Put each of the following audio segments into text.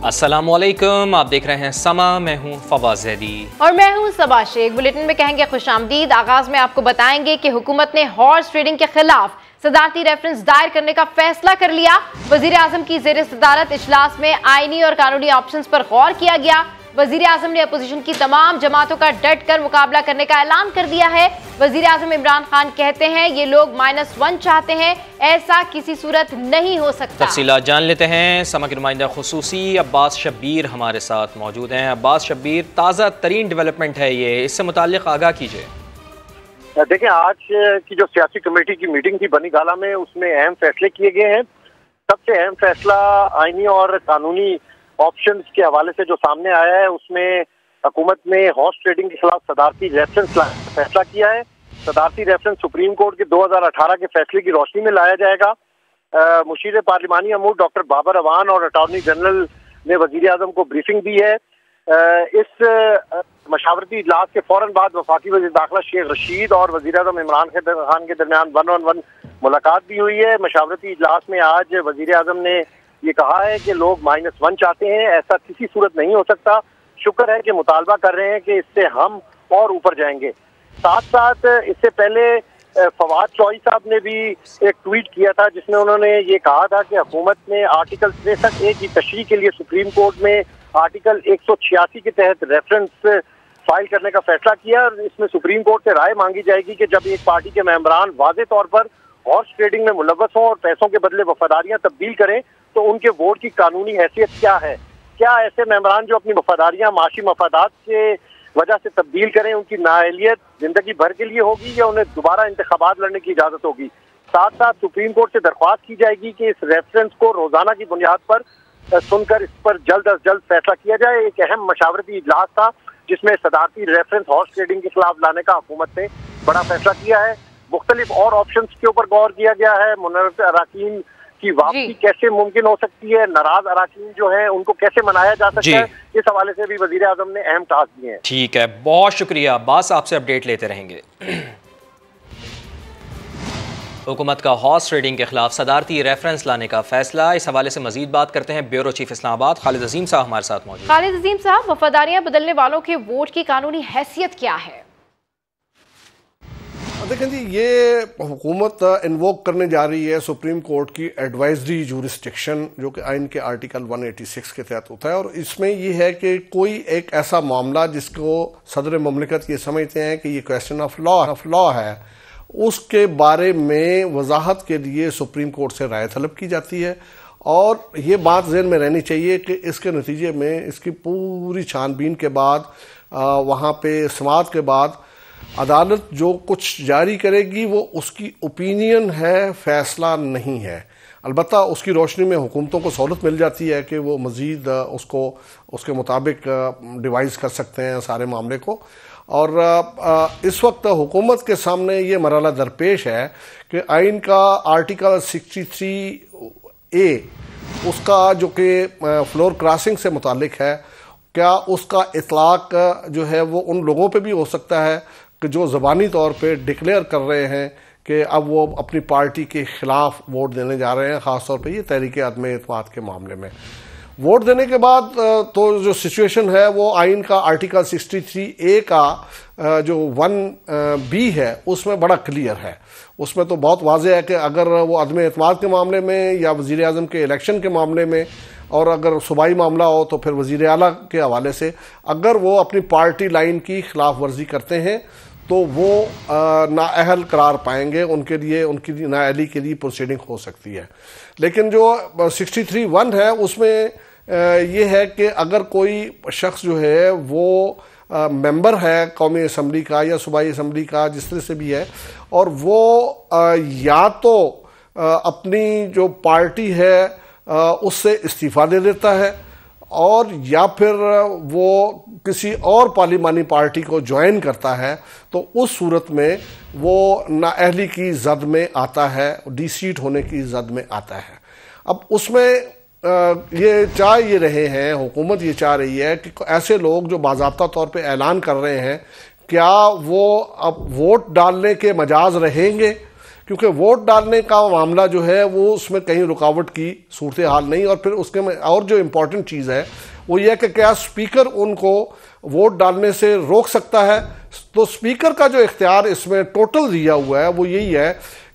अस्सलामुअलैकुम, आप देख रहे हैं समा। मैं हूं फवाद ज़ैदी और मैं हूं सबा शेख। बुलेटिन में कहेंगे खुशामदीद। आगाज में आपको बताएंगे कि हुकूमत ने हॉर्स ट्रेडिंग के खिलाफ सदारती रेफरेंस दायर करने का फैसला कर लिया। वजीर आजम की जेर सदारत इजलास में आईनी और कानूनी ऑप्शंस पर गौर किया गया। वजीर आजम ने अपोजिशन की तमाम जमातों का डट कर मुकाबला करने का ऐलान कर दिया है। वजीर आजम इमरान खान कहते हैं ये लोग -1 चाहते हैं, ऐसा किसी सूरत नहीं हो सकता। तफसीलात जान लेते हैं। समा के नुमाइंदा खुसूसी अब्बास शब्बीर हमारे साथ मौजूद हैं। अब्बास शब्बीर, ताज़ा तरीन डेवलपमेंट है ये, इससे मुताल्लिक आगाह कीजिए। देखिए, आज की जो सियासी कमेटी की मीटिंग थी बनी गाला में, उसमें अहम फैसले किए गए हैं। सबसे अहम फैसला आईनी और कानूनी ऑप्शंस के हवाले से जो सामने आया है, उसमें हुकूमत ने हॉर्स ट्रेडिंग के खिलाफ सदारती रेफरेंस लाने का फैसला किया है। सदारती रेफरेंस सुप्रीम कोर्ट के 2018 के फैसले की रोशनी में लाया जाएगा। मुशीर पार्लिमानी अमूर डॉक्टर बाबर अवान और अटॉर्नी जनरल ने वजीर आजम को ब्रीफिंग दी है। इस मशावरती इजलास के फौरन बाद वफाकी वज़ीर दाखिला शेख रशीद और वजीर आजम इमरान खान के दरमियान 1-on-1 मुलाकात भी हुई है। मशावरती इजलास में आज वजीर आजम ने ये कहा है कि लोग -1 चाहते हैं, ऐसा किसी सूरत नहीं हो सकता। शुक्र है कि मुतालबा कर रहे हैं कि इससे हम और ऊपर जाएंगे। साथ साथ इससे पहले फवाद चौधरी साहब ने भी एक ट्वीट किया था जिसमें उन्होंने ये कहा था कि हुकूमत ने आर्टिकल 63A की तशरीह के लिए सुप्रीम कोर्ट में आर्टिकल 186 के तहत रेफरेंस फाइल करने का फैसला किया और इसमें सुप्रीम कोर्ट से राय मांगी जाएगी कि जब एक पार्टी के मेंबरान वाज़े तौर पर हॉर्स ट्रेडिंग में मुलव्वस हों और पैसों के बदले वफादारियां तब्दील करें तो उनके वोट की कानूनी हैसियत क्या है। क्या ऐसे मेंबरान जो अपनी वफादारियां माशी मफादात के वजह से तब्दील करें, उनकी नाअहलियत जिंदगी भर के लिए होगी या उन्हें दोबारा इंतखाबात लड़ने की इजाजत होगी। साथ साथ सुप्रीम कोर्ट से दरख्वास्त की जाएगी कि इस रेफरेंस को रोजाना की बुनियाद पर सुनकर इस पर जल्द अज जल्द फैसला किया जाए। एक अहम मशावरती इजलास था जिसमें सदारती रेफरेंस हॉर्स ट्रेडिंग के खिलाफ लाने का हुकूमत ने बड़ा फैसला किया है। मुख्तलिफ और ऑप्शन के ऊपर गौर किया गया है। मुनर्रद अराकीन की वापसी कैसे मुमकिन हो सकती है, नाराज अराकीन जो है उनको कैसे मनाया जा सकता है, इस हवाले से भी वजीर आजम ने अहम टास्क दिए हैं। ठीक है, बहुत शुक्रिया अब्बास, आपसे अपडेट लेते रहेंगे। हुकूमत का हॉर्स ट्रेडिंग के खिलाफ सदारती रेफरेंस लाने का फैसला, इस हवाले से मजीद बात करते हैं ब्यूरो चीफ इस्लामाबाद खालिद अजीम साहब हमारे साथ मौजूद। खालिद अजीम साहब, वफादारियां बदलने वालों के वोट की कानूनी हैसियत क्या है? देखें जी, ये हुकूमत इन्वोक करने जा रही है सुप्रीम कोर्ट की एडवाइजरी जूरिस्डिक्शन, जो कि आइन के आर्टिकल 186 के तहत होता है। और इसमें ये है कि कोई एक ऐसा मामला जिसको सदर मुमलिकत ये समझते हैं कि ये क्वेश्चन ऑफ लॉ है, उसके बारे में वजाहत के लिए सुप्रीम कोर्ट से राय तलब की जाती है। और ये बात ज़हन में रहनी चाहिए कि इसके नतीजे में इसकी पूरी छानबीन के बाद वहाँ पे समाअत के बाद अदालत जो कुछ जारी करेगी वो उसकी ओपिनियन है, फैसला नहीं है। अलबत्ता उसकी रोशनी में हुकूमतों को सहूलत मिल जाती है कि वो मज़ीद उसको उसके मुताबिक डिवाइस कर सकते हैं सारे मामले को। और इस वक्त हुकूमत के सामने ये मरहला दरपेश है कि आइन का आर्टिकल 63A उसका जो कि फ्लोर क्रॉसिंग से मुतालिक है, क्या उसका इतलाक जो है वो उन लोगों पे भी हो सकता है कि जो ज़बानी तौर पे डिक्लेयर कर रहे हैं कि अब वो अपनी पार्टी के ख़िलाफ़ वोट देने जा रहे हैं। ख़ास तौर पे ये तहरीक आदम एतमाद के मामले में वोट देने के बाद तो जो सिचुएशन है वो आइन का आर्टिकल 63A का जो 1B है उसमें बड़ा क्लियर है। उसमें तो बहुत वाज़ेह है कि अगर वो आदम एतमाद के मामले में या वज़ीर आज़म के इलेक्शन के मामले में, और अगर सूबाई मामला हो तो फिर वज़ीर आला के हवाले से अगर वो अपनी पार्टी लाइन की खिलाफ वर्जी करते हैं तो वो नाअहल करार पाएंगे, उनके लिए उनकी नाअहली के लिए प्रोसीडिंग हो सकती है। लेकिन जो 63(1) है उसमें ये है कि अगर कोई शख्स जो है वो मेंबर है कौमी असम्बली का या सूबाई असम्बली का, जिस तरह से भी है, और वो या तो अपनी जो पार्टी है उससे इस्तीफ़ा दे देता है और या फिर वो किसी और पार्लिमानी पार्टी को ज्वाइन करता है, तो उस सूरत में वो नाअहली की जद में आता है, डिसीट होने की जद में आता है। अब उसमें ये चाह ये रहे हैं, हुकूमत ये चाह रही है कि ऐसे लोग जो बाज़ाब्ता तौर पे ऐलान कर रहे हैं, क्या वो अब वोट डालने के मजाज रहेंगे, क्योंकि वोट डालने का मामला जो है वो उसमें कहीं रुकावट की सूरत हाल नहीं। और फिर उसके में और जो इम्पोर्टेंट चीज़ है वो ये है कि क्या स्पीकर उनको वोट डालने से रोक सकता है। तो स्पीकर का जो इख्तियार इसमें टोटल दिया हुआ है वो यही है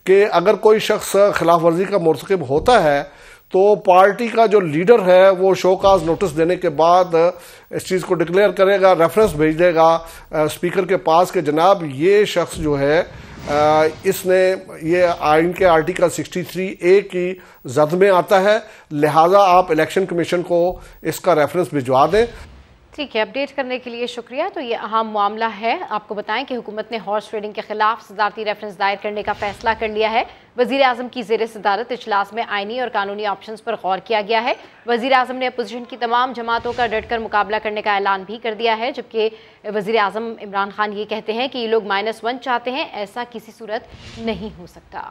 कि अगर कोई शख्स खिलाफ वर्जी का मुर्तकिब होता है तो पार्टी का जो लीडर है वो शोकाज नोटिस देने के बाद इस चीज़ को डिक्लेयर करेगा, रेफरेंस भेज देगा स्पीकर के पास कि जनाब ये शख्स जो है इसने ये आइन के आर्टिकल 63A की जद में आता है, लिहाजा आप इलेक्शन कमीशन को इसका रेफरेंस भिजवा दें। ठीक है, अपडेट करने के लिए शुक्रिया। तो ये अहम मामला है। आपको बताएं कि हुकूमत ने हॉर्स ट्रेडिंग के खिलाफ सदारती रेफरेंस दायर करने का फैसला कर लिया है। वजीर आजम की ज़ेर सदारत इजलास में आइनी और कानूनी ऑप्शंस पर गौर किया गया है। वजीर आजम ने अपोजिशन की तमाम जमातों का डटकर मुकाबला करने का ऐलान भी कर दिया है, जबकि वजीर आजम इमरान खान ये कहते हैं कि ये लोग -1 चाहते हैं, ऐसा किसी सूरत नहीं हो सकता।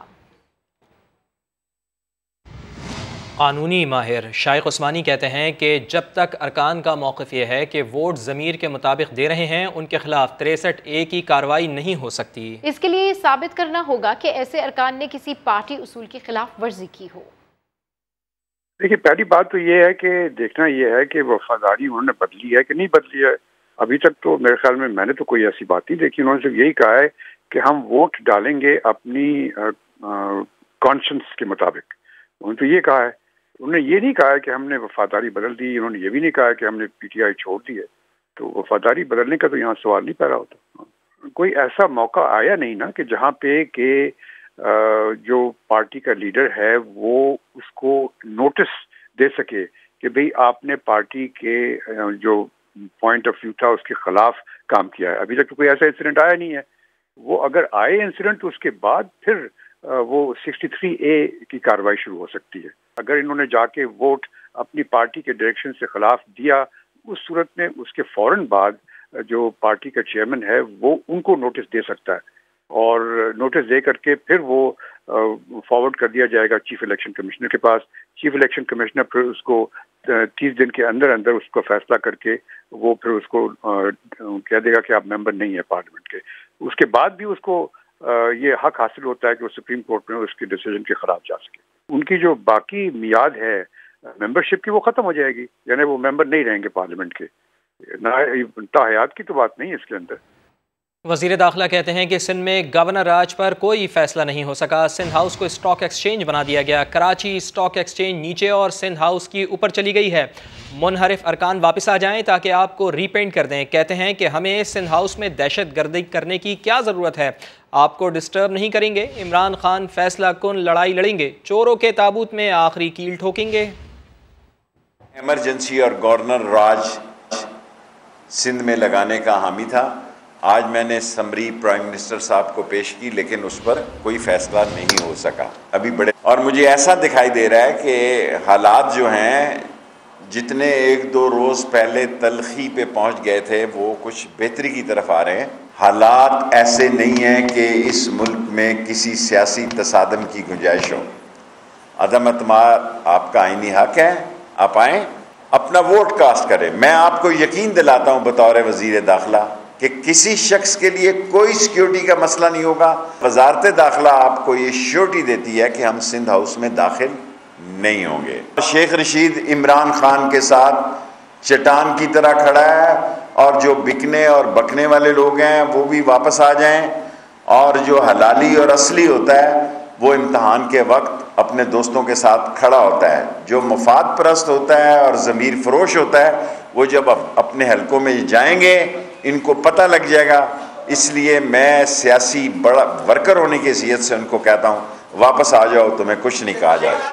कानूनी माहिर शाइख उस्मानी कहते हैं कि जब तक अरकान का मौक़िफ़ यह है कि वोट ज़मीर के मुताबिक दे रहे हैं, उनके खिलाफ 63A की कार्रवाई नहीं हो सकती। इसके लिए साबित करना होगा कि ऐसे अरकान ने किसी पार्टी उसूल की खिलाफ वर्जी की हो। देखिए, पहली बात तो ये है कि देखना ये है कि वफादारी उन्होंने बदली है कि नहीं बदली है। अभी तक तो मेरे ख्याल में मैंने तो कोई ऐसी बात नहीं देखी। उन्होंने सिर्फ यही कहा है कि हम वोट डालेंगे अपनी कॉन्शियंस के मुताबिक। उन्होंने तो ये कहा है, उन्होंने ये नहीं कहा है कि हमने वफादारी बदल दी। उन्होंने ये भी नहीं कहा कि हमने PTI छोड़ दी है। तो वफादारी बदलने का तो यहाँ सवाल नहीं पैदा होता। कोई ऐसा मौका आया नहीं ना कि जहाँ पे कि जो पार्टी का लीडर है वो उसको नोटिस दे सके कि भाई आपने पार्टी के जो पॉइंट ऑफ व्यू था उसके खिलाफ काम किया है। अभी तक तो कोई ऐसा इंसिडेंट आया नहीं है। वो अगर आए इंसिडेंट तो उसके बाद फिर वो 63A की कार्रवाई शुरू हो सकती है। अगर इन्होंने जाके वोट अपनी पार्टी के डायरेक्शन से खिलाफ दिया, उस सूरत में उसके फौरन बाद जो पार्टी का चेयरमैन है वो उनको नोटिस दे सकता है और नोटिस दे करके फिर वो फॉरवर्ड कर दिया जाएगा चीफ इलेक्शन कमिश्नर के पास। चीफ इलेक्शन कमिश्नर फिर उसको 30 दिन के अंदर अंदर उसको फैसला करके वो फिर उसको कह देगा कि आप मेंबर नहीं है पार्लियामेंट के। उसके बाद भी उसको ये हक हासिल होता है कि वो सुप्रीम कोर्ट में उसके डिसीजन के खिलाफ जा सके। उनकी जो बाकी मियाद है मेंबरशिप की वो खत्म हो जाएगी, यानी वो मेंबर नहीं रहेंगे पार्लियामेंट के। हयात की तो बात नहीं है इसके अंदर। वज़ीर दाखिला कहते हैं कि सिंध में गवर्नर राज पर कोई फैसला नहीं हो सका। सिंध हाउस को स्टॉक एक्सचेंज बना दिया गया। कराची स्टॉक एक्सचेंज नीचे और सिंध हाउस की ऊपर चली गई है। मुनहरिफ अरकान वापस आ जाएं ताकि आपको रीपेंट कर दें। कहते हैं कि हमें सिंध हाउस में दहशत गर्दी करने की क्या ज़रूरत है, आपको डिस्टर्ब नहीं करेंगे। इमरान खान फैसला कुन लड़ाई लड़ेंगे, चोरों के ताबूत में आखिरी कील ठोकेंगे। इमरजेंसी और गवर्नर राज सिंध में लगाने का हामी था। आज मैंने समरी प्राइम मिनिस्टर साहब को पेश की, लेकिन उस पर कोई फैसला नहीं हो सका अभी बड़े। और मुझे ऐसा दिखाई दे रहा है कि हालात जो हैं, जितने 1-2 रोज़ पहले तलखी पे पहुंच गए थे, वो कुछ बेहतरी की तरफ आ रहे हैं। हालात ऐसे नहीं हैं कि इस मुल्क में किसी सियासी तसादम की गुंजाइश हो। अदम अतमाद आपका आईनी हक है, आप आएँ अपना वोट कास्ट करें। मैं आपको यकीन दिलाता हूँ बतौर वज़ीर दाखिला कि किसी शख्स के लिए कोई सिक्योरिटी का मसला नहीं होगा। वजारत दाखिला आपको ये श्योरिटी देती है कि हम सिंध हाउस में दाखिल नहीं होंगे। शेख रशीद इमरान खान के साथ चट्टान की तरह खड़ा है और जो बिकने और बकने वाले लोग हैं वो भी वापस आ जाएं। और जो हलाली और असली होता है वो इम्तहान के वक्त अपने दोस्तों के साथ खड़ा होता है। जो मफाद परस्त होता है और ज़मीर फरोश होता है वो जब अपने हलकों में जाएंगे इनको पता लग जाएगा। इसलिए मैं सियासी बड़ा वर्कर होने की हैसियत से उनको कहता हूँ, वापस आ जाओ, तुम्हें कुछ नहीं कहा जाए।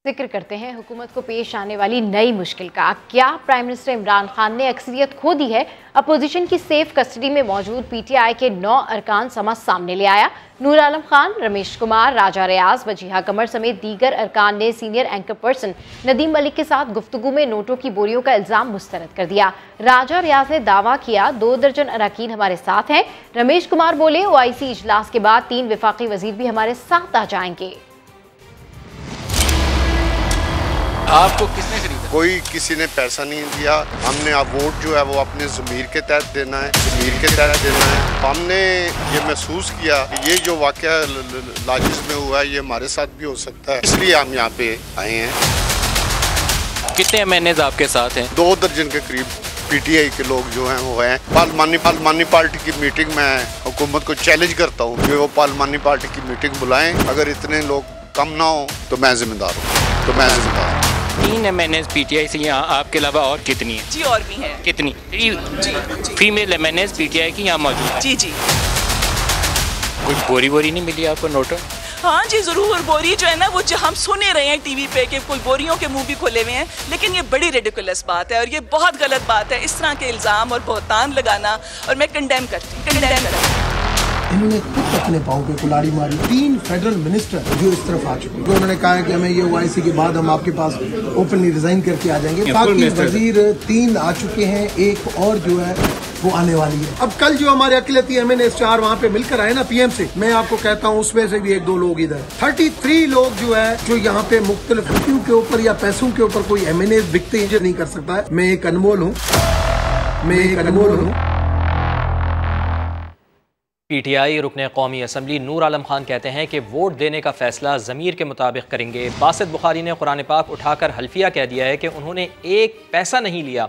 जिक्र करते हैं हुकूमत को पेश आने वाली नई मुश्किल का। क्या प्राइम मिनिस्टर इमरान खान ने अक्सरियत खो दी है? अपोजिशन की सेफ कस्टडी में मौजूद PTI के 9 अरकान समा सामने ले आया। नूर आलम खान, रमेश कुमार, राजा रियाज, वजीहा कमर समेत दीगर अरकान ने senior anchor person Nadeem Malik के साथ गुफ्तगू में नोटों की बोरियों का इल्जाम मुस्तरद कर दिया। राजा रियाज ने दावा किया 2 दर्जन अरकान हमारे साथ हैं। रमेश कुमार बोले OIC इजलास के बाद 3 वफाकी वजीर भी हमारे साथ आ जाएंगे। आपको किसने खरीदा? कोई किसी ने पैसा नहीं दिया। हमने अब वोट जो है वो अपने ज़मीर के तहत देना है, ज़मीर के तहत देना है। हमने ये महसूस किया कि ये जो वाक़या लाजिस में हुआ है ये हमारे साथ भी हो सकता है, इसलिए हम यहाँ पे आए हैं। कितने एमएनएज़ आपके साथ हैं? 2 दर्जन के करीब पीटीआई के लोग जो हैं वो हैं। पार्लिमानी पार्टी की मीटिंग में हुकूमत को चैलेंज करता हूँ कि वो पार्लिमानी पार्टी की मीटिंग बुलाएं। अगर इतने लोग कम ना हो तो मैं जिम्मेदार हूँ। 3 एमएनएज़ पीटीआई से यहाँ, आपके अलावा और कितनी है? जी और भी है। कितनी? जी। फीमेल एमएनएज़ पीटीआई की यहाँ मौजूद है? जी। कोई बोरी नहीं मिली आपको नोट? हाँ जी जरूर, बोरी जो है ना वो जो हम सुने रहे हैं टीवी पे कि कोई बोरियों के मुंह भी खोले हुए हैं, लेकिन ये बड़ी रेडिकुलस बात है और ये बहुत गलत बात है, इस तरह के इल्ज़ाम और बहतान लगाना, और मैं कंडेम करती हूँ। इन्होंने खुद अपने पाँव पे कुल्हाड़ी मारी। 3 फेडरल मिनिस्टर जो इस तरफ आ चुके हैं, उन्होंने कहा है कि हमें ये ओआईसी के बाद हम आपके पास ओपनली रिजाइन करके आ जाएंगे। बाकी वजीर 3 आ चुके हैं, एक और जो है वो आने वाली है। अब कल जो हमारे अखिलती एमएनएस 4 वहाँ पे मिलकर आए ना पीएम से, मैं आपको कहता हूँ उसमें से भी 1-2 लोग इधर 33 लोग जो है जो यहाँ पे मुख्तलिफ रुपयों के ऊपर या पैसों के ऊपर कोई एमएनएस बिकते नहीं कर सकता है। मैं एक अनमोल हूँ। पीटीआई रुकने कौमी असम्बली नूर आलम खान कहते हैं कि वोट देने का फैसला ज़मीर के मुताबिक करेंगे। बासित बुखारी ने कुरान पाक उठाकर हल्फिया कह दिया है कि उन्होंने एक पैसा नहीं लिया।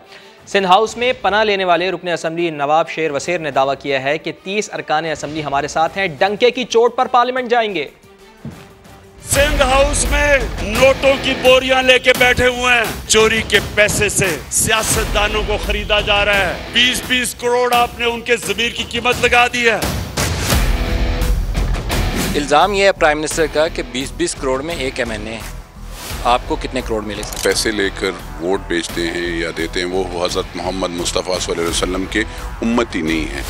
सिंध हाउस में पनाह लेने वाले रुकने असम्बली नवाब शेर वसीर ने दावा किया है कि 30 अरकान असम्बली हमारे साथ हैं, डंके की चोट पर पार्लियामेंट जाएंगे। सिंध हाउस में नोटों की बोरियां लेके बैठे हुए हैं। चोरी के पैसे से सियासतदानों को खरीदा जा रहा है। 20-20 करोड़ आपने उनके ज़मीर की कीमत लगा दी है। इल्ज़ाम ये है प्राइम मिनिस्टर का कि 20-20 करोड़ में एक एमएनए है। आपको कितने करोड़ मिले? पैसे लेकर वोट बेचते हैं या देते हैं, वो हज़रत मोहम्मद मुस्तफ़ा सल्लल्लाहु अलैहि वसल्लम के उम्मती नहीं है।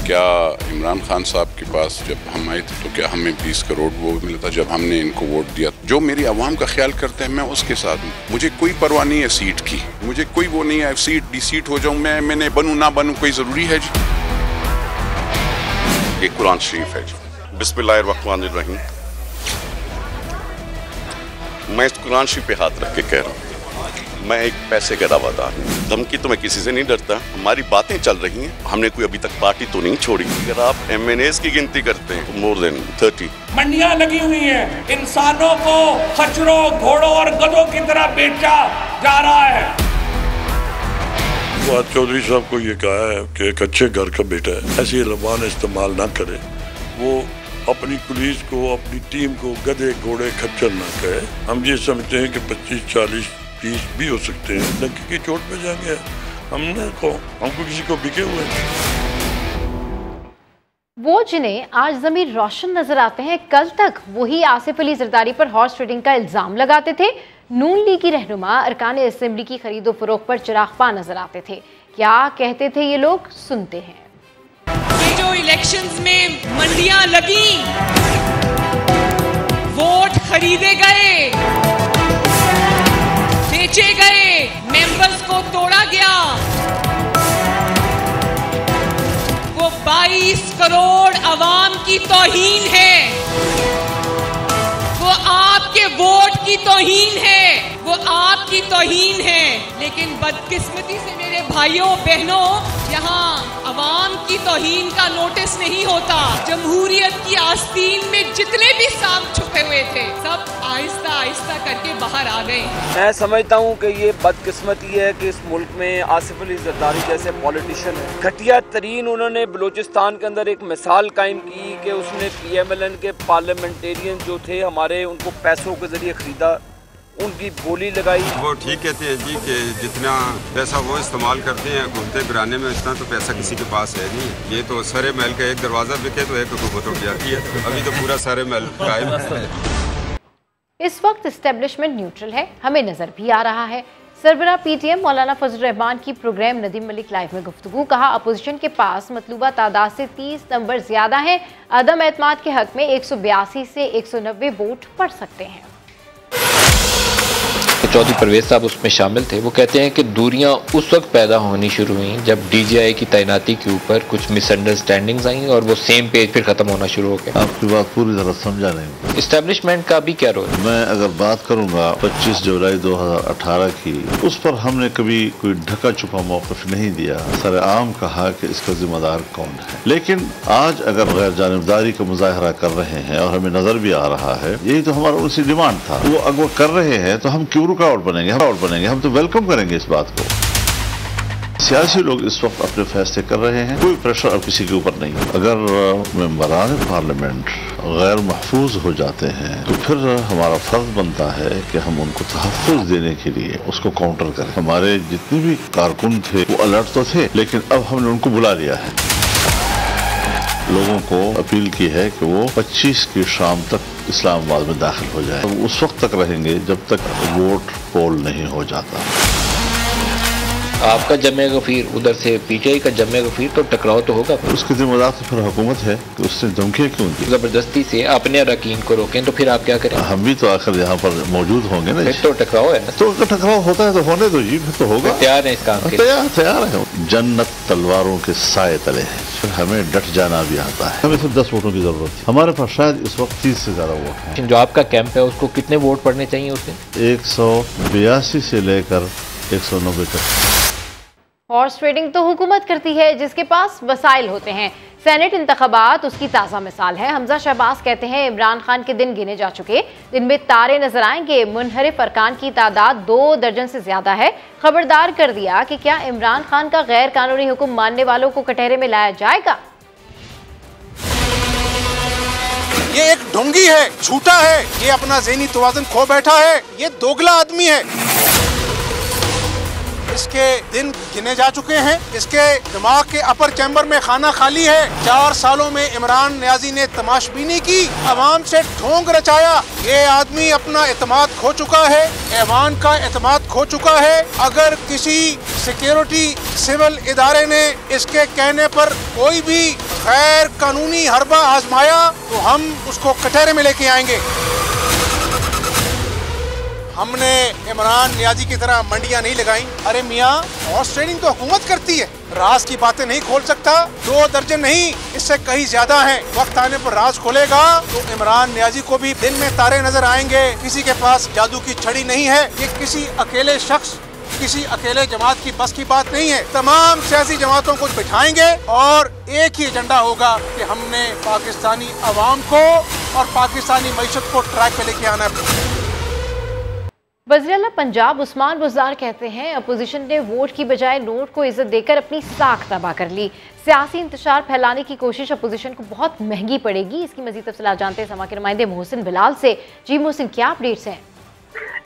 क्या इमरान खान साहब के पास जब हम आए थे तो क्या हमें 20 करोड़ वो मिला था जब हमने इनको वोट दिया? जो मेरी आवाम का ख्याल करते हैं मैं उसके साथ हूँ। मुझे कोई परवाह नहीं है सीट की, मुझे कोई वो नहीं है सीट डी सीट हो जाऊँ मैंने बनूँ ना बनूँ कोई ज़रूरी है जी। एक कुरान शरीफ है जी, बिस्मिल्लाहिर्रहमानिर्रहीम। मैं इस कुरान शरीफ पे हाथ रख के कह रहा हूँ, मैं एक पैसे का दावादार हूँ। धमकी तो मैं किसी से नहीं डरता। हमारी बातें चल रही हैं, हमने कोई अभी तक पार्टी तो नहीं छोड़ी। अगर आप एमएनएज़ की गिनती करते हैं तो मोर देन 30 मंडियां लगी हुई हैं। इंसानों को खच्चरों, घोड़ों और गधों की तरह बेचा जा रहा है। चौधरी साहब को ये कहा है कि एक अच्छे घर का बेटा है, ऐसी लबान इस्तेमाल ना करे। वो अपनी पुलिस को, अपनी टीम को गधे, घोड़े, खच्चर ना कहे। हम ये समझते हैं कि 25, 40, 30 भी हो सकते हैं। डंके की चोट पे जाएंगे हमको किसी को बिके हुए। वो जिन्हें आज ज़मीर रोशन नजर आते हैं, कल तक वही आसिफ अली जरदारी पर हॉर्स ट्रेडिंग का इल्जाम लगाते थे। नून लीग की रहनुमा अरकान असेंबली की खरीदो फरोख्त पर चिरागपा नजर आते थे। क्या कहते थे ये लोग, सुनते हैं। ये जो इलेक्शंस में मंडियां लगी, वोट खरीदे गए, बेचे गए, मेंबर्स को तोड़ा गया, वो 22 करोड़ अवाम की तौहीन है, वो आपके वोट की तौहीन है, वो आपकी तौहीन है। लेकिन बदकिस्मती से मेरे भाइयों बहनों, यहाँ अवाम की तौहीन का नोटिस नहीं होता। जमहूरियत की आस्तीन में जितने भी सांप छुपे हुए थे सब आहिस्ता आहिस्ता करके बाहर आ गए। मैं समझता हूँ कि ये बदकिस्मती है कि इस मुल्क में आसिफ अली जरदारी जैसे पॉलिटिशियन है। घटिया तरीन उन्होंने बलूचिस्तान के अंदर एक मिसाल कायम की कि उसने PMLN के पार्लियामेंटेरियन जो थे हमारे, उनको पैसों के जरिए खरीदा, उनकी बोली लगाई। वो ठीक कहते हैं जी कि जितना पैसा वो इस्तेमाल करते हैं घूमते फिराने में, इतना तो पैसा किसी के पास है नहीं। ये तो सारे महल का एक दरवाज़ा बिके तो एक हुकूमत हो जाती है। अभी तो पूरा सारे महल कायम है। इस वक्त इस्टेब्लिशमेंट न्यूट्रल है, हमें नजर भी आ रहा है। सरबराह PTM मौलाना फजल रहमान की प्रोग्राम नदीम मलिक लाइव में गुफ्तगू। कहा अपोजिशन के पास मतलूबा तादाद से 30 नंबर ज्यादा हैं। अदम एतमाद के हक में 182 से 190 वोट पड़ सकते हैं। चौधरी परवेज साहब उसमें शामिल थे। वो कहते हैं कि दूरियां उस वक्त पैदा होनी शुरू हुई जब DGI की तैनाती के ऊपर कुछ मिसअंडरस्टैंडिंग्स आई और वो सेम पेज फिर खत्म होना शुरू हो गया। आपकी बात पूरी तरह समझा नहीं। इस्टेब्लिशमेंट का भी क्या रोल? मैं अगर बात करूंगा 25 जुलाई 2018 की, उस पर हमने कभी कोई ढका छुपा मौक़िफ़ नहीं दिया। सरेआम कहा कि इसका जिम्मेदार कौन है। लेकिन आज अगर गैर जानिबदारी का मुजाहरा कर रहे हैं और हमें नजर भी आ रहा है, यही तो हमारा उनसे डिमांड था। वो अगर कर रहे हैं तो हम क्यों रुकावट बनेंगे? हम तो वेलकम करेंगे इस बात को। सियासी लोग इस वक्त अपने फैसले कर रहे हैं, कोई प्रेशर अब किसी के ऊपर नहीं। अगर मेंबरान पार्लियामेंट गैर महफूज हो जाते हैं तो फिर हमारा फर्ज बनता है कि हम उनको तहफ़्फ़ुज़ देने के लिए उसको काउंटर करें। हमारे जितने भी कारकुन थे वो अलर्ट तो थे, लेकिन अब हमने उनको बुला लिया है। लोगों को अपील की है कि वो 25 की शाम तक इस्लामाबाद में दाखिल हो जाए। तो उस वक्त तक रहेंगे जब तक वोट पोल नहीं हो जाता। आपका जमे गफीर उधर से PTI का जमे गफीर, तो टकराव तो होगा। उसकी जिम्मेदार तो फिर हुकूमत है कि उससे धमकियाँ क्यों दी? जबरदस्ती से अपने अरकान को रोकें तो फिर आप क्या करें? हम भी तो आखिर यहाँ पर मौजूद होंगे ना। फिर तो टकराव है ना। तो टकराव होता है तो होने दो जी, फिर तो होगा। तैयार है इस काम के? तैयार है। जन्नत तलवारों के साए तले है, फिर हमें डट जाना भी आता है। हमें सिर्फ 10 वोटों की जरूरत है। हमारे पास शायद इस वक्त 30 से ज्यादा वोट है। जो आपका कैंप है उसको कितने वोट पड़ने चाहिए? उसके 182 से लेकर 190 तक। हॉर्स ट्रेडिंग तो हुकूमत करती है जिसके पास वसाइल होते हैं। सेनेट इंतखाबात उसकी ताज़ा मिसाल है। हमजा शहबाज कहते हैं इमरान खान के दिन गिने जा चुके, दिन में तारे नजर आएंगे। मुनहरिफ अरकान की तादाद 2 दर्जन से ज्यादा है। खबरदार कर दिया कि क्या इमरान खान का गैर कानूनी हुक्म मानने वालों को कटहरे में लाया जाएगा? ये एक ढोंगी है, झूठा है, ये अपना ज़हनी तवाज़ुन खो बैठा है, ये दोगला आदमी है। इसके दिन गिने जा चुके हैं। इसके दिमाग के अपर चैम्बर में खाना खाली है। 4 सालों में इमरान नियाजी ने तमाशबीनी की, अवाम से ढोंग रचाया। ये आदमी अपना एतमाद खो चुका है, ऐवान का एतमाद खो चुका है। अगर किसी सिक्योरिटी सिविल इदारे ने इसके कहने पर कोई भी गैर कानूनी हरबा आजमाया तो हम उसको कटहरे में लेके आएंगे। हमने इमरान नियाजी की तरह मंडियां नहीं लगाई। अरे मियाँ, हॉर्स ट्रेडिंग तो हुकूमत करती है, राज की बातें नहीं खोल सकता। 2 दर्जन नहीं, इससे कहीं ज्यादा हैं। वक्त आने पर राज खोलेगा तो इमरान नियाजी को भी दिन में तारे नजर आएंगे। किसी के पास जादू की छड़ी नहीं है। ये किसी अकेले शख्स, किसी अकेले जमात की बस की बात नहीं है। तमाम सियासी जमातों को बिठाएंगे और एक ही एजेंडा होगा कि हमने पाकिस्तानी अवाम को और पाकिस्तानी मईशत को ट्रैक पे लेके आना है। वज़ीर-ए-आला पंजाब उस्मान बुज़दार कहते हैं अपोजिशन ने वोट की बजाय नोट को इज्जत देकर अपनी साख तबाह कर ली। सियासी इंतशार फैलाने की कोशिश अपोजिशन को बहुत महंगी पड़ेगी। इसकी मज़ीद तफसीलात जानते हैं समा के नुमाइंदे मोहसिन बिलाल से। जी मोहसिन, क्या अपडेट्स हैं?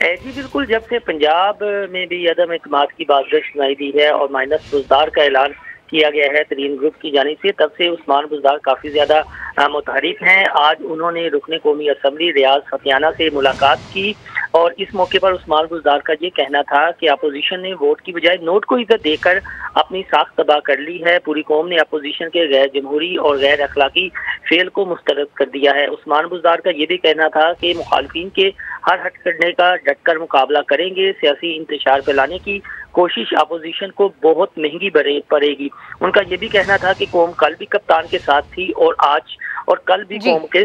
जी बिल्कुल, जब से पंजाब में भी अदम एतमाद की बात सुनाई दी है और माइनस बुज़दार का ऐलान किया गया है तरीन ग्रुप की जानिब से, तब से उस्मान बुज़दार काफ़ी ज़्यादा मुतहरिक हैं। आज उन्होंने रुकने कौमी असम्बली रियाज फतियाना से मुलाकात की और इस मौके पर उस्मान बुज़दार का ये कहना था कि अपोजिशन ने वोट की बजाय नोट को इज्जत देकर अपनी साख तबाह कर ली है। पूरी कौम ने अपोजिशन के गैर जमहूरी और गैर अखलाकी फेल को मुस्तरद कर दिया है। उस्मान बुज़दार का ये भी कहना था कि मुखालफिन के हर हट करने का डटकर मुकाबला करेंगे। सियासी इंतशार फैलाने की कोशिश अपोजिशन को बहुत महंगी पड़ेगी। उनका ये भी कहना था कि कौम कल भी कप्तान के साथ थी और आज और कल भी कौम के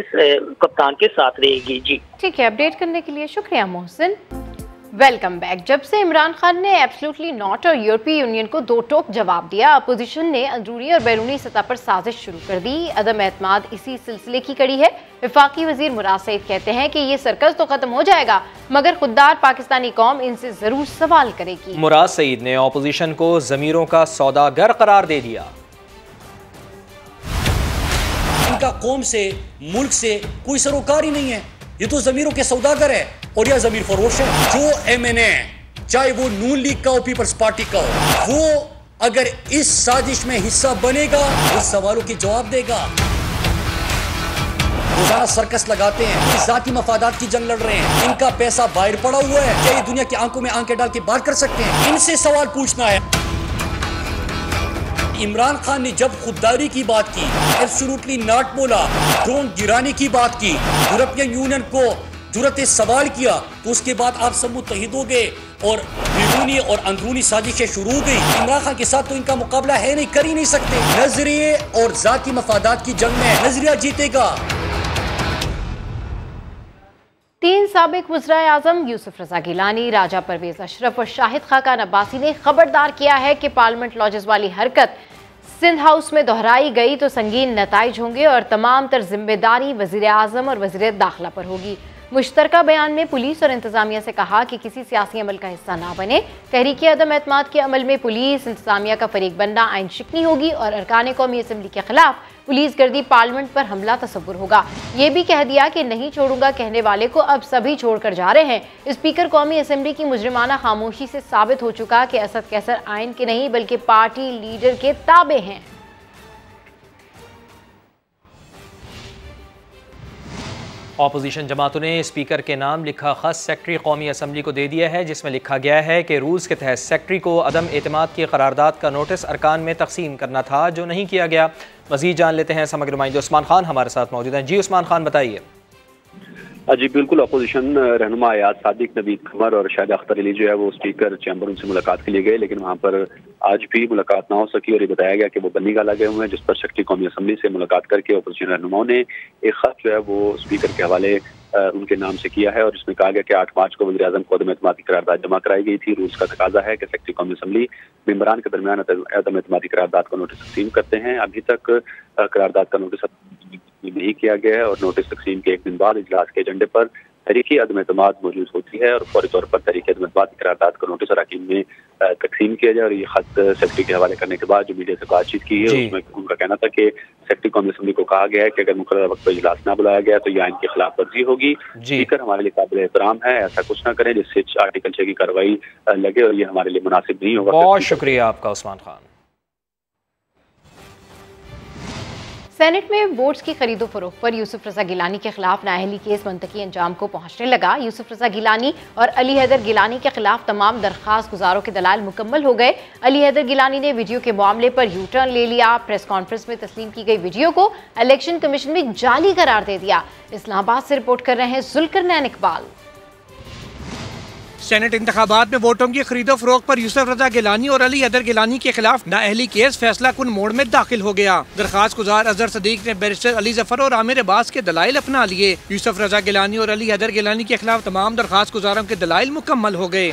कप्तान के साथ रहेगी। जी ठीक है, अपडेट करने के लिए शुक्रिया मोहसिन। Welcome back. जब से इमरान खान ने एब्सोल्युटली नॉट और यूरोपीय यूनियन को 2 टोक जवाब दिया, अपोजिशन ने अंदरूनी और बैरूनी सतह पर साजिश शुरू कर दी। अदम एतमाद इसी सिलसिले की कड़ी है। वफाकी वजीर मुराद सईद कहते हैं कि ये सर्कस तो खत्म हो जाएगा मगर खुददार पाकिस्तानी कौम इनसे जरूर सवाल करेगी। मुराद सईद ने अपोजिशन को जमीरों का सौदागर करार दे दिया। इनका कौम से, मुल्क से कोई सरोकार ही नहीं है। ये तो जमीरों के सौदागर है और यह जमीर फरोश है। जो MNA चाहे वो नून लीग का हो, पीपल्स पार्टी का हो, वो अगर इस साजिश में हिस्सा बनेगा वो सवालों के जवाब देगा। रोजाना सर्कस लगाते हैं, इस जाती मफादात की जंग लड़ रहे हैं, इनका पैसा बाहर पड़ा हुआ है। क्या ये दुनिया की आंखों में आंखें डाल के बात कर सकते हैं? इनसे सवाल पूछना है। इमरान खान ने जब खुददारी की बात की, एब्सोल्युटली नॉट बोला, ड्रोन गिराने की बात की, यूरोपियन यूनियन को जुर्रत सवाल किया तो उसके बाद आप सब मुत्तहिद हो गए और बैरूनी और अंदरूनी साजिशें शुरू हो गई। इमरान खान के साथ तो इनका मुकाबला है नहीं, कर ही नहीं सकते। नजरिए और जाती मफादात की जंग में नजरिया जीतेगा। 3 साबिक वज़ीर आज़म यूसुफ रज़ा गिलानी, राजा परवेज अशरफ और शाहिद खाकान अब्बासी ने खबरदार किया है कि पार्लियामेंट लॉजेस वाली हरकत सिंध हाउस में दोहराई गई तो संगीन नताइज होंगे और तमाम तर जिम्मेदारी वज़ीर आज़म और वज़ीर दाखिला पर होगी। मुश्तरका बयान में पुलिस और इंतजामिया से कहा कि किसी सियासी अमल का हिस्सा ना बने। तहरीक अदम एतमाद के अमल में पुलिस इंतजामिया का फरीक बनना आइन शिकनी होगी और अरकान कौमी असम्बली के खिलाफ पुलिस गर्दी पार्लियामेंट पर हमला तसव्वुर होगा। ये भी कह दिया कि नहीं छोड़ूंगा कहने वाले को अब सभी छोड़कर जा रहे हैं। स्पीकर कौमी असम्बली की मुजरिमाना खामोशी से साबित हो चुका कि असद कैसर आइन के नहीं बल्कि पार्टी लीडर के ताबे हैं। अपोजिशन जमातों ने स्पीकर के नाम लिखा खत सेक्रेटरी कौमी असम्बली को दे दिया है, जिसमें लिखा गया है कि रूल्स के तहत सेक्रेटरी को अदम एतमाद की करारदाद का नोटिस अरकान में तकसीम करना था, जो नहीं किया गया। मज़ीद जान लेते हैं समग्र नुमाइंदे उस्मान खान हमारे साथ मौजूद हैं। जी उस्मान खान, बताइए। जी बिल्कुल, अपोजिशन रहनुमा आयात सादिक, नवीद कमर और शाहिद अख्तर अली जो है वो स्पीकर चैम्बर उनसे मुलाकात के लिए गए, लेकिन वहाँ पर आज भी मुलाकात ना हो सकी और ये बताया गया कि वो बन्नी गाला गए हुए हैं, जिस पर सेक्रेटरी कौमी असम्बली से मुलाकात करके अपोजिशन रहनुमाओं ने एक खत जो है वो स्पीकर के हवाले उनके नाम से किया है और इसमें कहा गया कि 8 मार्च को वज़ीर आज़म को अदम एतमाद की करारदाद जमा कराई गई थी। रूल्स का तकाजा है कि सेक्रेटरी कौमी असम्बली मेंबरान के दरमियान अदम एतमाद की करारदाद का नोटिस तकसीम करते हैं। अभी तक करारदाद का नोटिस नहीं किया गया है और नोटिस तकसीम के एक दिन बाद इजलास के एजेंडे पर तहरीकी अदम एतमाद मौजूद होती है और फौरी तौर पर तहरीकी अदम एतमाद की करारदाद का नोटिस अरकान में तकसीम किया जाए। और ये खत सेक्रेटरी के हवाले करने के बाद जो मीडिया से बातचीत की है उसमें उनका कहना था कि सेक्रेटरी कौमी असम्बली को कहा गया है कि अगर मुकर्रर वक्त पर इजलास ना बुलाया गया तो यह आइन की खिलाफ वर्जी होगी। स्पीकर हमारे लिए काबिल एहतराम है, ऐसा कुछ ना करें जिससे आर्टिकल 6 की कार्रवाई लगे और ये हमारे लिए मुनासिब नहीं होगा। बहुत शुक्रिया आपका उस्मान खान। सेनेट में वोट्स की खरीदो फरोख्त पर यूसुफ रज़ा गिलानी के खिलाफ नाअहली केस मंतकी अंजाम को पहुंचने लगा। यूसुफ रज़ा गिलानी और अली हैदर गिलानी के खिलाफ तमाम दरख्वास्त गुजारों के दलाल मुकम्मल हो गए। अली हैदर गिलानी ने वीडियो के मामले पर यू टर्न ले लिया। प्रेस कॉन्फ्रेंस में तस्लीम की गई वीडियो को इलेक्शन कमीशन में जाली करार दे दिया। इस्लामाबाद से रिपोर्ट कर रहे हैं जुल्करनैन इकबाल। सेनेट इंतखाबात में वोटों की खरीदो फरोख्त पर यूसुफ रज़ा गिलानी और अली हैदर गिलानी के खिलाफ नाअहली केस फैसला कुन मोड़ में दाखिल हो गया। दरखास्त गुजार अजहर सदीक ने बैरिस्टर अली जफर और आमिर अब्बास के दलाइल अपना लिए। यूसुफ रज़ा गिलानी और अली हैदर गिलानी के खिलाफ तमाम दरखास्त गुजारों के दलाइल मुकम्मल हो गए।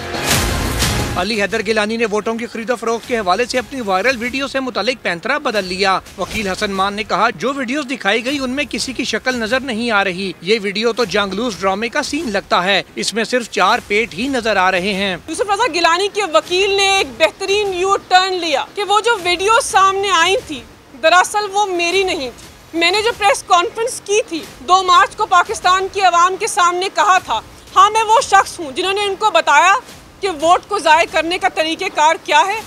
अली हैदर गिलानी ने वोटों की खरीदो फरोख्त के हवाले से अपनी वायरल वीडियो से मुतालिक पैंतरा बदल लिया। वकील हसन मान ने कहा, जो वीडियोस दिखाई गई उनमें किसी की शक्ल नजर नहीं आ रही। ये वीडियो तो जांगलूस ड्रामे का सीन लगता है, इसमें सिर्फ 4 पेट ही नजर आ रहे हैं। यूसुफ रज़ा गिलानी के वकील ने एक बेहतरीन यू टर्न लिया कि वो जो वीडियो सामने आई थी दरअसल वो मेरी नहीं थी। मैंने जो प्रेस कॉन्फ्रेंस की थी 2 मार्च को पाकिस्तान की आवाम के सामने कहा था, हाँ मैं वो शख्स हूँ जिन्होंने इनको बताया कि वोट को ज़ाय करने का तरीक़ेकार क्या है।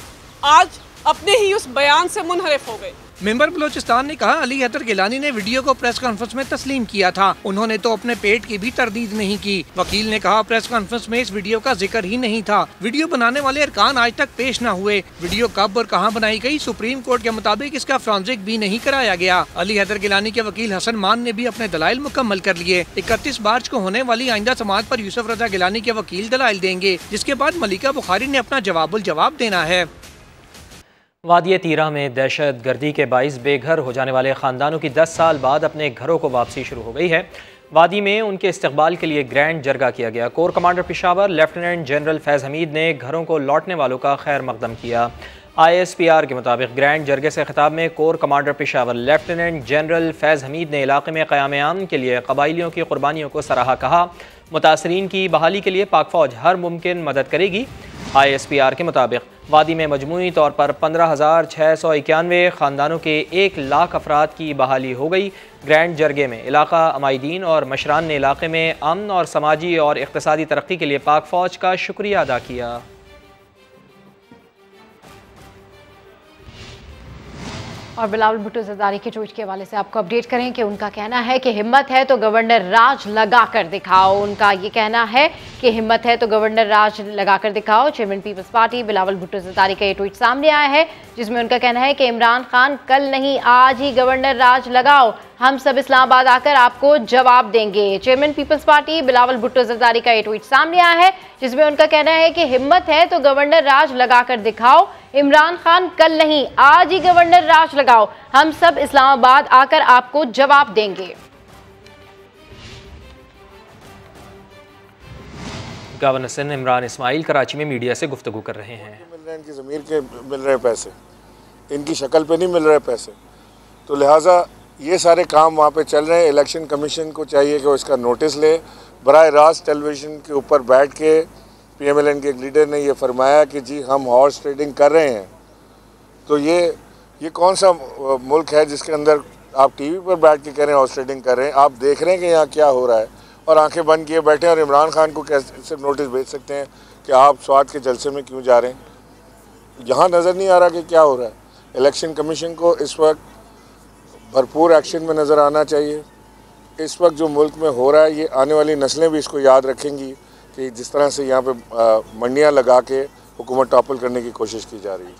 आज अपने ही उस बयान से मुनहरिफ हो गए। मेंबर बलोचिस्तान ने कहा, अली हैदर गिलानी ने वीडियो को प्रेस कॉन्फ्रेंस में तस्लीम किया था, उन्होंने तो अपने पेट की भी तरदीद नहीं की। वकील ने कहा, प्रेस कॉन्फ्रेंस में इस वीडियो का जिक्र ही नहीं था। वीडियो बनाने वाले अरकान आज तक पेश न हुए। वीडियो कब और कहां बनाई गई, सुप्रीम कोर्ट के मुताबिक इसका फॉरेंसिक भी नहीं कराया गया। अली हैदर गिलानी के वकील हसन मान ने भी अपने दलाइल मुकम्मल कर लिए। 31 मार्च को होने वाली आइंदा समाअत पर यूसुफ रज़ा गिलानी के वकील दलाइल देंगे, जिसके बाद मलिका बुखारी ने अपना जवाब देना है। वादिया तीरा में दहशत गर्दी के बाइस बेघर हो जाने वाले ख़ानदानों की 10 साल बाद अपने घरों को वापसी शुरू हो गई है। वादी में उनके इस्तकबाल के लिए ग्रैंड जरगा किया गया। Core commander Peshawar lieutenant general Faiz Hameed ने घरों को लौटने वालों का खैर मकदम किया। ISPR के मुताबिक ग्रैंड जरगे से खिताब में corps commander Peshawar lieutenant general Faiz Hameed ने इलाके में क़याम आम के लिए कबाइलियों की कुर्बानियों को सराहा। कहा, मुतासरीन की बहाली के लिए पाक फ़ौज हर मुमकिन मदद करेगी। ISPR के मुताबिक वादी में मजमूई तौर पर 15,691 ख़ानदानों के 1 लाख अफराद की बहाली हो गई। ग्रैंड जरगे में इलाका अमायदीन और मशरान ने इलाके में अमन और समाजी और इक़्तिसादी तरक्की के लिए पाक फ़ौज का शुक्रिया अदा किया। और बिलावल भुट्टो जरदारी के ट्वीट के हवाले से आपको अपडेट करें कि उनका कहना है कि हिम्मत है तो गवर्नर राज लगा कर दिखाओ। उनका ये कहना है कि हिम्मत है तो गवर्नर राज लगा कर दिखाओ। Chairman Peoples Party Bilawal Bhutto Zardari का ये ट्वीट सामने आया है, जिसमें उनका कहना है कि इमरान खान कल नहीं आज ही गवर्नर राज लगाओ, हम सब इस्लामाबाद आकर आपको जवाब देंगे। Chairman Peoples Party Bilawal Bhutto Zardari का ये ट्वीट सामने आया है, जिसमें उनका कहना है कि हिम्मत है तो गवर्नर राज लगा कर दिखाओ, इमरान खान कल नहीं आज ही गवर्नर राज लगाओ, हम सब इस्लामाबाद आकर आपको जवाब देंगे। गवर्नर सिंध इमरान इस्माइल कराची में मीडिया से गुफ्तगू कर रहे हैं। मिल रहे हैं इनकी ज़मीर के मिल रहे पैसे, इनकी शक्ल पे नहीं मिल रहे पैसे, तो लिहाजा ये सारे काम वहाँ पे चल रहे हैं। इलेक्शन कमीशन को चाहिए कि वो इसका नोटिस ले। बराह रास्त टेलीविज़न के ऊपर बैठ के PMLN के एक लीडर ने ये फरमाया कि जी हम हॉर्स ट्रेडिंग कर रहे हैं। तो ये कौन सा मुल्क है जिसके अंदर आप TV पर बैठ के कह रहे हैं हॉर्स ट्रेडिंग कर रहे हैं? आप देख रहे हैं कि यहाँ क्या हो रहा है और आंखें बंद किए बैठे हैं। और इमरान खान को कैसे नोटिस भेज सकते हैं कि आप स्वात के जलसे में क्यों जा रहे हैं? यहाँ नज़र नहीं आ रहा कि क्या हो रहा है। इलेक्शन कमीशन को इस वक्त भरपूर एक्शन में नज़र आना चाहिए। इस वक्त जो मुल्क में हो रहा है ये आने वाली नस्लें भी इसको याद रखेंगी कि जिस तरह से यहाँ पे मंडियाँ लगा के हुकूमत टॉपल करने की कोशिश की जा रही है।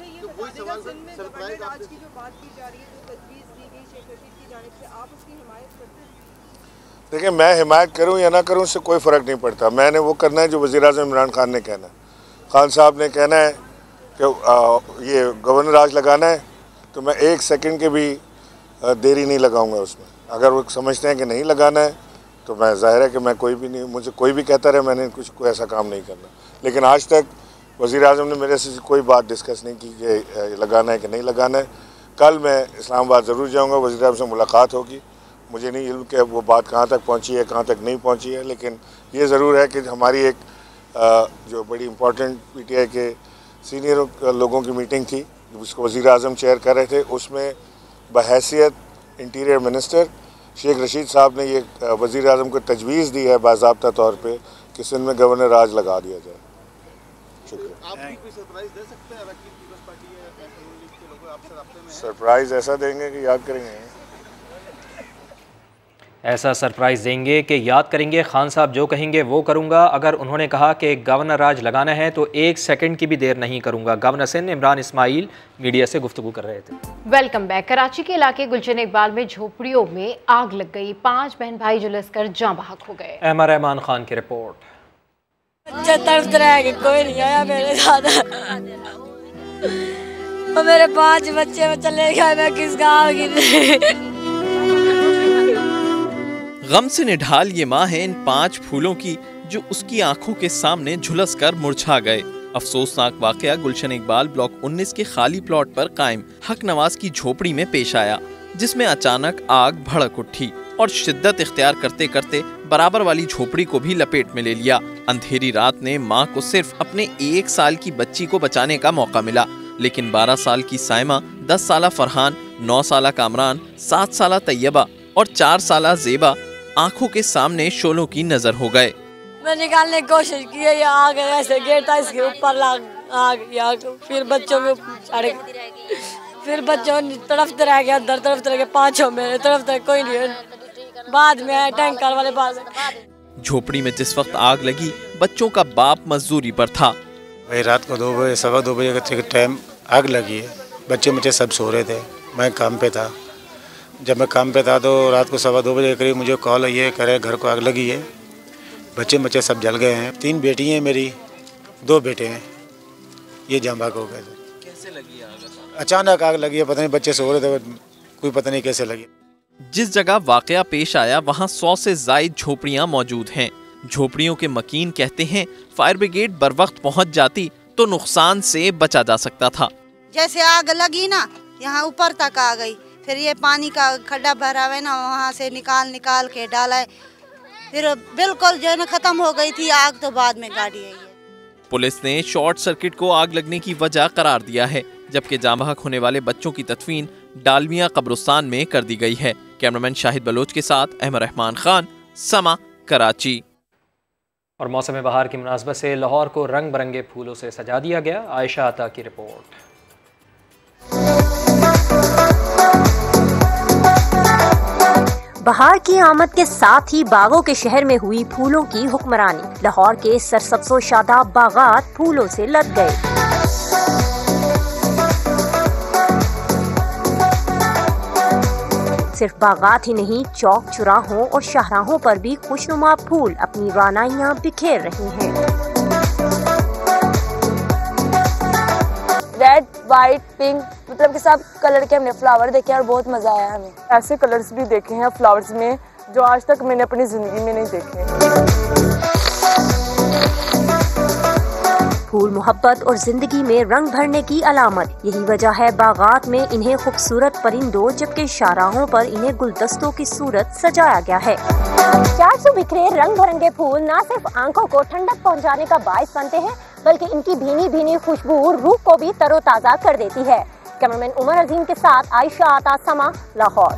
देखिए, मैं हिमायत करूँ या ना करूँ उससे कोई फ़र्क नहीं पड़ता। मैंने वो करना है जो वज़ीर-ए-आज़म इमरान खान ने कहना है। खान साहब ने कहना है कि ये गवर्नर राज लगाना है तो मैं 1 सेकंड के भी देरी नहीं लगाऊंगा उसमें। अगर वो समझते हैं कि नहीं लगाना है तो मैं ज़ाहिर है कि मैं मुझे कोई भी कहता रहे, मैंने कोई ऐसा काम नहीं करना। लेकिन आज तक वज़ीर-ए-आज़म ने मेरे से कोई बात डिस्कस नहीं की कि लगाना है कि नहीं लगाना है। कल मैं इस्लामाबाद ज़रूर जाऊँगा, वज़ीर-ए-आज़म से मुलाकात होगी। मुझे नहीं इल्म कि वो बात कहाँ तक पहुँची है, कहाँ तक नहीं पहुँची है, लेकिन ये ज़रूर है कि हमारी एक जो बड़ी इम्पोर्टेंट PTI के सीनियर लोगों की मीटिंग थी जिसको वज़ीर-ए-आज़म चेयर कर रहे थे, उसमें बहैसियत इंटीरियर मिनिस्टर शेख रशीद साहब ने ये वज़ीर-ए-आज़म को तजवीज़ दी है बाज़ाब्ता तौर पे कि सिंध में गवर्नर राज लगा दिया जाए। शुक्रिया। सरप्राइज़ ऐसा देंगे कि याद करेंगे, ऐसा सरप्राइज़ देंगे कि याद करेंगे। खान साहब जो कहेंगे वो करूंगा। अगर उन्होंने कहा कि गवर्नर राज लगाना है तो 1 सेकंड की भी देर नहीं करूंगा। गवर्नर सिंध इमरान इस्माइल मीडिया से गुफ्तगू कर रहे थे। Welcome back. कराची के इलाके गुलशन इकबाल में झोपड़ियों में आग लग गई, 5 बहन भाई झुलस कर जाँ बहक हो गए। अहमद रहमान खान की रिपोर्ट। कोई नहीं आया मेरे साथ, मेरे 5 बच्चे चले गए, मैं किस गाँव की। गम से निढाल ये माँ है इन 5 फूलों की जो उसकी आंखों के सामने झुलस कर मुरझा गए। अफसोसनाक वाकया गुलशन इकबाल ब्लॉक 19 के खाली प्लॉट पर कायम हक नवाज की झोपड़ी में पेश आया, जिसमें अचानक आग भड़क उठी और शिद्दत इख्तियार करते करते बराबर वाली झोपड़ी को भी लपेट में ले लिया। अंधेरी रात ने माँ को सिर्फ अपने 1 साल की बच्ची को बचाने का मौका मिला, लेकिन 12 साल की साइमा, 10 साला फरहान, 9 साला कामरान, 7 साला तैयबा और 4 साला जेबा आंखों के सामने शोलों की नजर हो गए। मैं निकालने की कोशिश की है, ये आग ऐसे गिर था, इसके ऊपर आग, फिर बच्चों में चढ़, फिर बच्चों तरफ रह गया, अंदर तरफ रह गया, 5 मेरे तरफ कोई नहीं। बाद में टैंकर वाले पास। झोपड़ी में जिस वक्त आग लगी, बच्चों का बाप मजदूरी पर था। भाई रात को 2 बजे, 2:15 बजे के टाइम आग लगी है। बच्चे मुझे सब सो रहे थे, मैं काम पे था। जब मैं काम पे था तो रात को 2:15 बजे के करीब मुझे कॉल आई है, कह रहे घर को आग लगी है, बच्चे सब जल गए हैं। 3 बेटी हैं मेरी, 2 बेटे हैं, ये जांबाक हो गए। कैसे लगी आग? अचानक आग लगी है, पता नहीं बच्चे सो रहे थे, कोई पता नहीं कैसे लगी। जिस जगह वाकया पेश आया वहाँ 100 से जायद झोपड़ियाँ मौजूद हैं। झोपड़ियों के मकीन कहते हैं फायर ब्रिगेड बर वक्त पहुँच जाती तो नुकसान से बचा जा सकता था। जैसे आग लगी ना, यहाँ ऊपर तक आ गई, फिर ये पानी का खड्डा भरा हुआ है ना, वहाँ से निकाल के डाला है, फिर बिल्कुल जो है ना खत्म हो गई थी आग, तो बाद में गाड़ी आई है। पुलिस ने शॉर्ट सर्किट को आग लगने की वजह करार दिया है, जबकि जांबहक होने वाले बच्चों की तदफीन डालमिया कब्रिस्तान में कर दी गई है। कैमरामैन शाहिद बलोच के साथ अहमद रहमान खान, समा, कराची। और मौसम बहार की मुनासबत से लाहौर को रंग बिरंगे फूलों से सजा दिया गया। आयशा अता की रिपोर्ट। बहार की आमद के साथ ही बागों के शहर में हुई फूलों की हुक्मरानी। लाहौर के सरसब्ज़ो शादाब बागात फूलों से लद गए। सिर्फ बागात ही नहीं, चौक चौराहों और शाहराहों पर भी खुशनुमा फूल अपनी रानाइयां बिखेर रहे हैं। रेड, वाइट, पिंक, मतलब कि सब कलर के हमने फ्लावर देखे और बहुत मजा आया हमें। ऐसे कलर्स भी देखे हैं फ्लावर्स में जो आज तक मैंने अपनी जिंदगी में नहीं देखे। फूल मोहब्बत और जिंदगी में रंग भरने की अलामत। यही वजह है बागात में इन्हें खूबसूरत परिंदों जबकि शाहराहों पर इन्हें गुलदस्तों की सूरत सजाया गया है। चार सौ बिखरे रंग बिरंगे फूल न सिर्फ आंखों को ठंडक पहुंचाने का बायस बनते हैं बल्कि इनकी भीनी भीनी खुशबू रूह को भी तरोताजा कर देती है। कैमरामैन उमर अजीम के साथ आयशा आता समा, लाहौर।